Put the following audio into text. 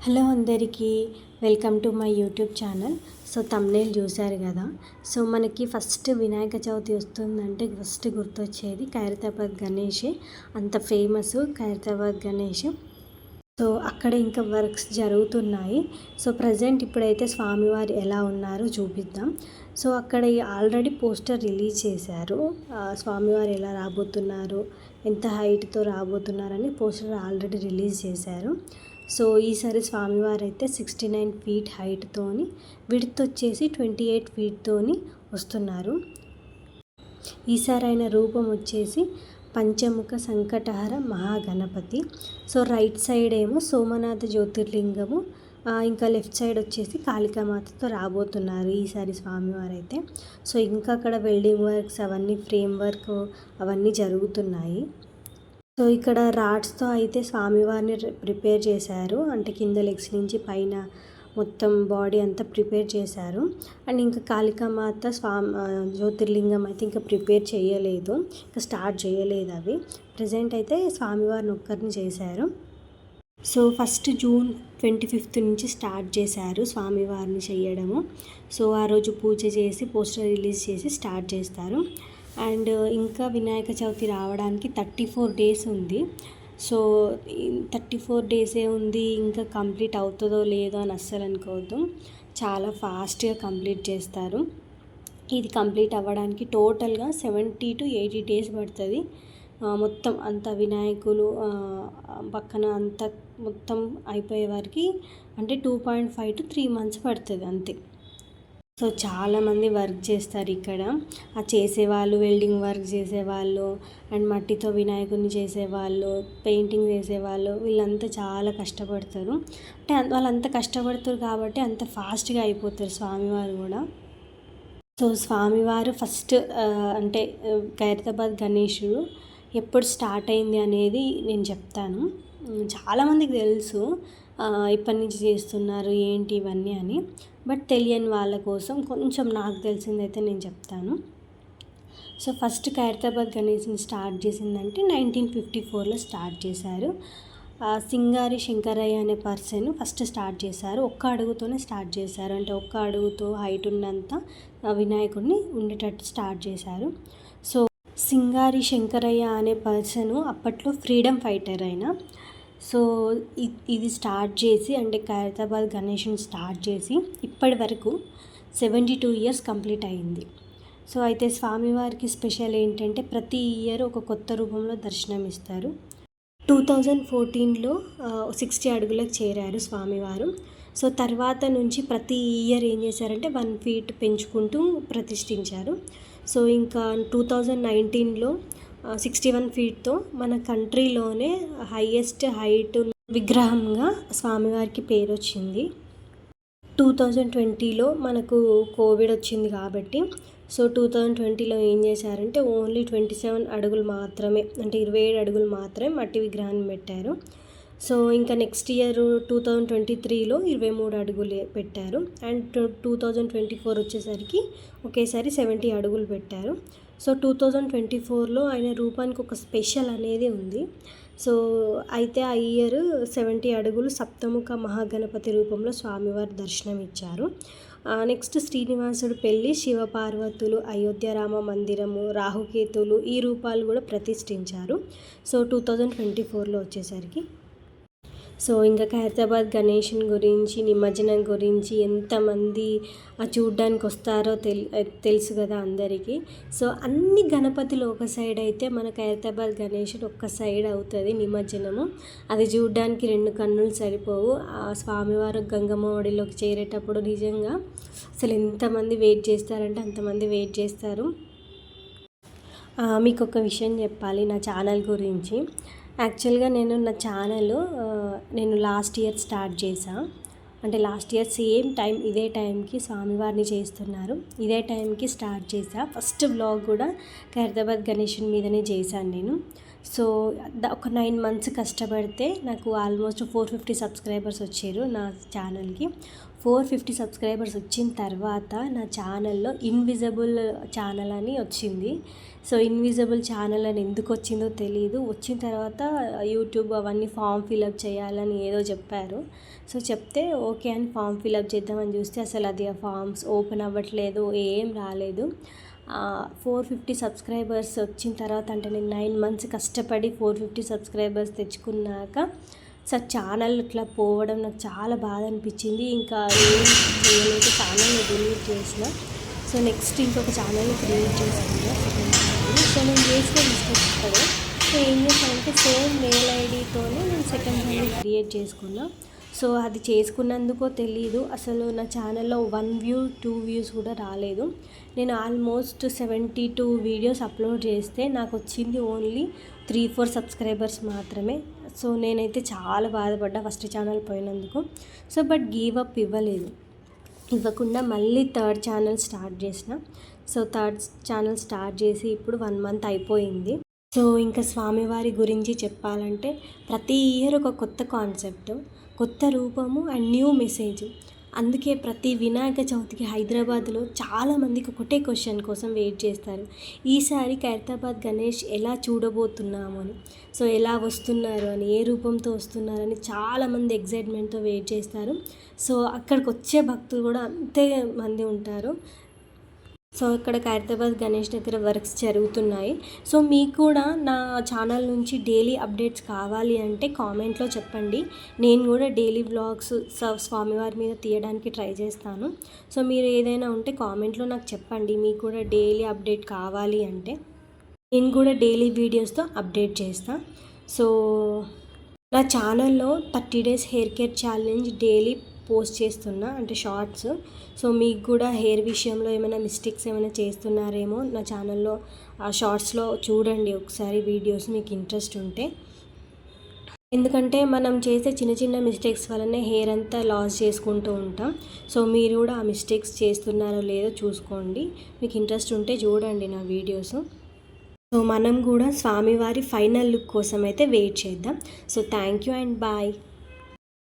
Hello అందరికీ welcome to my YouTube channel. So thumbnail చూశారు కదా. సో మనకి ఫస్ట్ వినాయక చవితి వస్తుందంటే ఫస్ట్ గుర్తొచ్చేది ఖైరతాబాద్ గణేష్. అంత ఫేమస్ ఖైరతాబాద్ గణేష్. సో అక్కడ ఇంకా వర్క్స్ జరుగుతున్నాయి. సో ప్రజెంట్ ఇప్పుడైతే స్వామివారు ఎలా ఉన్నారో చూపిద్దాం. సో అక్కడ ఆల్రెడీ పోస్టర్ రిలీజ్ చేశారు. స్వామివారు ఎలా రాబోతున్నారు, ఎంత హైట్తో రాబోతున్నారని పోస్టర్ ఆల్రెడీ రిలీజ్ చేశారు. సో ఈసారి స్వామివారు అయితే 69 ఫీట్ హైట్తోని, విడ్త్ వచ్చేసి 28 ఫీట్తోని వస్తున్నారు. ఈసారి ఆయన రూపం వచ్చేసి Panchamukha Sankatahara Mahaganapati. So right side ఏమో సోమనాథ జ్యోతిర్లింగము, ఇంకా లెఫ్ట్ సైడ్ వచ్చేసి కాళికామాతతో రాబోతున్నారు ఈసారి స్వామివారు అయితే. సో ఇంకా అక్కడ వెల్డింగ్ వర్క్స్ అవన్నీ, ఫ్రేమ్ వర్క్ అవన్నీ జరుగుతున్నాయి. సో ఇక్కడ రాడ్స్తో అయితే స్వామివారిని ప్రిపేర్ చేశారు. అంటే కింద లెగ్స్ నుంచి పైన మొత్తం బాడీ అంతా ప్రిపేర్ చేశారు. అండ్ ఇంకా కాళికామాత జ్యోతిర్లింగం అయితే ఇంకా ప్రిపేర్ చేయలేదు, ఇంకా స్టార్ట్ చేయలేదు. అవి ప్రజెంట్ అయితే స్వామివారిని ఒక్కరిని చేశారు. సో ఫస్ట్ జూన్ 25 నుంచి స్టార్ట్ చేశారు స్వామివారిని చేయడము. సో ఆ రోజు పూజ చేసి పోస్టర్ రిలీజ్ చేసి స్టార్ట్ చేస్తారు. అండ్ ఇంకా వినాయక చవితి రావడానికి 34 డేస్ ఉంది. సో 34 డేసే ఉంది, ఇంకా కంప్లీట్ అవుతుందో లేదో అని అస్సలు అనుకోవద్దు. చాలా ఫాస్ట్గా కంప్లీట్ చేస్తారు. ఇది కంప్లీట్ అవ్వడానికి టోటల్గా 70 to 80 డేస్ పడుతుంది. మొత్తం అంత వినాయకులు పక్కన అంతా మొత్తం అయిపోయే వారికి అంటే 2.5 to 3 months పడుతుంది అంతే. సో చాలామంది వర్క్ చేస్తారు ఇక్కడ. చేసేవాళ్ళు, వెల్డింగ్ వర్క్ చేసేవాళ్ళు, అండ్ మట్టితో వినాయకుడిని చేసేవాళ్ళు, పెయింటింగ్ చేసేవాళ్ళు, వీళ్ళంతా చాలా కష్టపడతారు. అంటే వాళ్ళంతా కష్టపడతారు కాబట్టి అంత ఫాస్ట్గా అయిపోతారు స్వామివారు కూడా. సో స్వామివారు ఫస్ట్ అంటే ఖైరతాబాద్ గణేశుడు ఎప్పుడు స్టార్ట్ అయింది అనేది నేను చెప్తాను. చాలామందికి తెలుసు ఇప్పటి నుంచి చేస్తున్నారు ఏంటి ఇవన్నీ అని, బట్ తెలియని వాళ్ళ కోసం కొంచెం నాకు తెలిసిందైతే నేను చెప్తాను. సో ఫస్ట్ ఖైరతాబాద్ గణేష్ని స్టార్ట్ చేసిందంటే 1954లో స్టార్ట్ చేశారు. సింగారి శంకరయ్య అనే పర్సన్ ఫస్ట్ స్టార్ట్ చేశారు. ఒక్క అడుగుతోనే స్టార్ట్ చేశారు. అంటే ఒక్క అడుగుతో హైట్ ఉన్నంత వినాయకుడిని ఉండేటట్టు స్టార్ట్ చేశారు. సో సింగారి శంకరయ్య అనే పర్సను అప్పట్లో ఫ్రీడమ్ ఫైటర్ అయిన. సో ఇది స్టార్ట్ చేసి అంటే ఖైరతాబాద్ గణేష్ని స్టార్ట్ చేసి ఇప్పటి వరకు 72 years కంప్లీట్ అయింది. సో అయితే స్వామివారికి స్పెషల్ ఏంటంటే ప్రతి ఇయర్ ఒక కొత్త రూపంలో దర్శనం ఇస్తారు. 2014లో 60 అడుగులకు చేరారు స్వామివారు. సో తర్వాత నుంచి ప్రతి ఇయర్ ఏం చేశారంటే 1 feet పెంచుకుంటూ ప్రతిష్ఠించారు. సో ఇంకా 2019లో 61 feetతో మన కంట్రీలోనే హైయెస్ట్ హైట్ విగ్రహంగా స్వామివారికి పేరు వచ్చింది. 2020లో మనకు కోవిడ్ వచ్చింది కాబట్టి సో 2020లో ఏం చేశారంటే ఓన్లీ 27 అడుగులు మాత్రమే, అంటే 27 అడుగులు మాత్రమే మట్టి విగ్రహాన్ని పెట్టారు. సో ఇంకా నెక్స్ట్ ఇయర్ 2023లో 23 అడుగులు పెట్టారు. అండ్ 2024 వచ్చేసరికి ఒకేసారి 70 అడుగులు పెట్టారు. సో 2024లో ఆయన రూపానికి ఒక స్పెషల్ అనేది ఉంది. సో అయితే ఆ ఇయర్ 70 అడుగులు సప్తముఖ మహాగణపతి రూపంలో స్వామివారి దర్శనం ఇచ్చారు. నెక్స్ట్ శ్రీనివాసుడు పెళ్ళి, శివపార్వతులు, అయోధ్య రామ మందిరము, రాహుకేతులు ఈ రూపాలు కూడా ప్రతిష్ఠించారు. సో 2024లో వచ్చేసరికి సో ఇంకా ఖైరతాబాద్ గణేష్ని గురించి, నిమజ్జనం గురించి ఎంతమంది చూడ్డానికి వస్తారో తెలుసు కదా అందరికీ. సో అన్ని గణపతులు ఒక సైడ్ అయితే మన ఖైరతాబాద్ గణేశుడు ఒక్క సైడ్ అవుతుంది నిమజ్జనము. అది చూడ్డానికి 2 కన్నులు సరిపోవు. ఆ స్వామివారు గంగమ్మ ఒడిలోకి చేరేటప్పుడు నిజంగా అసలు ఎంతమంది వెయిట్ చేస్తారంటే అంతమంది వెయిట్ చేస్తారు. మీకు ఒక విషయం చెప్పాలి నా ఛానల్ గురించి. యాక్చువల్గా నా ఛానల్ నేను లాస్ట్ ఇయర్ స్టార్ట్ చేశాను. అంటే లాస్ట్ ఇయర్ సేమ్ టైం ఇదే టైంకి స్వామివారిని చేస్తున్నారు, ఇదే టైంకి స్టార్ట్ చేశాను. ఫస్ట్ వ్లాగ్ కూడా ఖైరతాబాద్ గణేశుని మీదనే చేశాను నేను. సో ఒక 9 మంత్స్ కష్టపడితే నాకు ఆల్మోస్ట్ 450 సబ్స్క్రైబర్స్ వచ్చారు నా ఛానల్కి. 450 సబ్స్క్రైబర్స్ వచ్చిన తర్వాత నా ఛానల్లో ఇన్విజిబుల్ ఛానల్ అని వచ్చింది. సో ఇన్విజిబుల్ ఛానల్ అని ఎందుకు వచ్చిందో తెలియదు. వచ్చిన తర్వాత యూట్యూబ్ అవన్నీ ఫామ్ ఫిలప్ చేయాలని ఏదో చెప్పారు. సో చెప్తే ఓకే అని ఫామ్ ఫిలప్ చేద్దామని చూస్తే అసలు అది ఆ ఫామ్స్ ఓపెన్ అవ్వట్లేదు, ఏం రాలేదు. 450 సబ్స్క్రైబర్స్ వచ్చిన తర్వాత అంటే నేను 9 మంత్స్ కష్టపడి 450 సబ్స్క్రైబర్స్ తెచ్చుకున్నాక ఛానల్ ఇట్లా పోవడం నాకు చాలా బాధ అనిపించింది. ఇంకా ఏం చేయలేదు, ఛానల్ని డిలీట్ చేసిన. సో నెక్స్ట్ ఇంకొక ఛానల్ని క్రియేట్ చేసుకున్నా సెకండ్ ఛానల్. సో నేను చేసిన మిస్టేక్స్ కదా, సో ఏం చేశానంటే సేమ్ మెయిల్ ఐడితోనే నేను సెకండ్ ఛానల్ క్రియేట్ చేసుకున్నా. సో అది చేసుకున్నందుకో తెలీదు, అసలు నా ఛానల్లో 1 వ్యూ 2 వ్యూస్ కూడా రాలేదు. నేను ఆల్మోస్ట్ 72 వీడియోస్ అప్లోడ్ చేస్తే నాకు వచ్చింది ఓన్లీ 3-4 సబ్స్క్రైబర్స్ మాత్రమే. సో నేనైతే చాలా బాధపడ్డా ఫస్ట్ ఛానల్ పోయినందుకు. సో బట్ గివ్ అప్ ఇవ్వకుండా మళ్ళీ థర్డ్ ఛానల్ స్టార్ట్ చేసిన. సో థర్డ్ ఛానల్ స్టార్ట్ చేసి ఇప్పుడు 1 మంత్ అయిపోయింది. సో ఇంకా స్వామివారి గురించి చెప్పాలంటే ప్రతి ఇయర్ ఒక కొత్త కాన్సెప్ట్, కొత్త రూపము అండ్ న్యూ మెసేజ్. అందుకే ప్రతి వినాయక చవితికి హైదరాబాద్లో చాలామందికి ఒకటే క్వశ్చన్ కోసం వెయిట్ చేస్తారు, ఈసారి ఖైరతాబాద్ గణేష్ ఎలా చూడబోతున్నాము అని. సో ఎలా వస్తున్నారు అని, ఏ రూపంతో వస్తున్నారని చాలామంది ఎగ్జైట్మెంట్తో వెయిట్ చేస్తారు. సో అక్కడికి వచ్చే భక్తులు కూడా అంతే మంది ఉంటారు. సో ఇక్కడ ఖైరతాబాద్ గణేష్ దగ్గర వర్క్స్ జరుగుతున్నాయి. సో మీకు కూడా నా ఛానల్ నుంచి డైలీ అప్డేట్స్ కావాలి అంటే కామెంట్లో చెప్పండి. నేను కూడా డైలీ వ్లాగ్స్ స్వామివారి మీద తీయడానికి ట్రై చేస్తాను. సో మీరు ఏదైనా ఉంటే కామెంట్లో నాకు చెప్పండి, మీకు కూడా డైలీ అప్డేట్ కావాలి అంటే. నేను కూడా డైలీ వీడియోస్తో అప్డేట్ చేస్తాను. సో నా ఛానల్లో 30 days hair care challenge daily post చేస్తున్నా, అంటే షార్ట్స్. సో మీకు కూడా హెయిర్ విషయంలో ఏమైనా మిస్టేక్స్ ఏమైనా చేస్తున్నారేమో నా ఛానల్లో ఆ షార్ట్స్లో చూడండి ఒకసారి వీడియోస్, మీకు ఇంట్రెస్ట్ ఉంటే. ఎందుకంటే మనం చేసే చిన్న చిన్న మిస్టేక్స్ వల్లనే హెయిర్ అంతా లాస్ చేసుకుంటూ ఉంటాం. సో మీరు కూడా ఆ మిస్టేక్స్ చేస్తున్నారో లేదో చూసుకోండి, మీకు ఇంట్రెస్ట్ ఉంటే చూడండి నా వీడియోస్. సో మనం కూడా స్వామివారి ఫైనల్ లుక్ కోసం అయితే వెయిట్ చేద్దాం. So thank you and bye.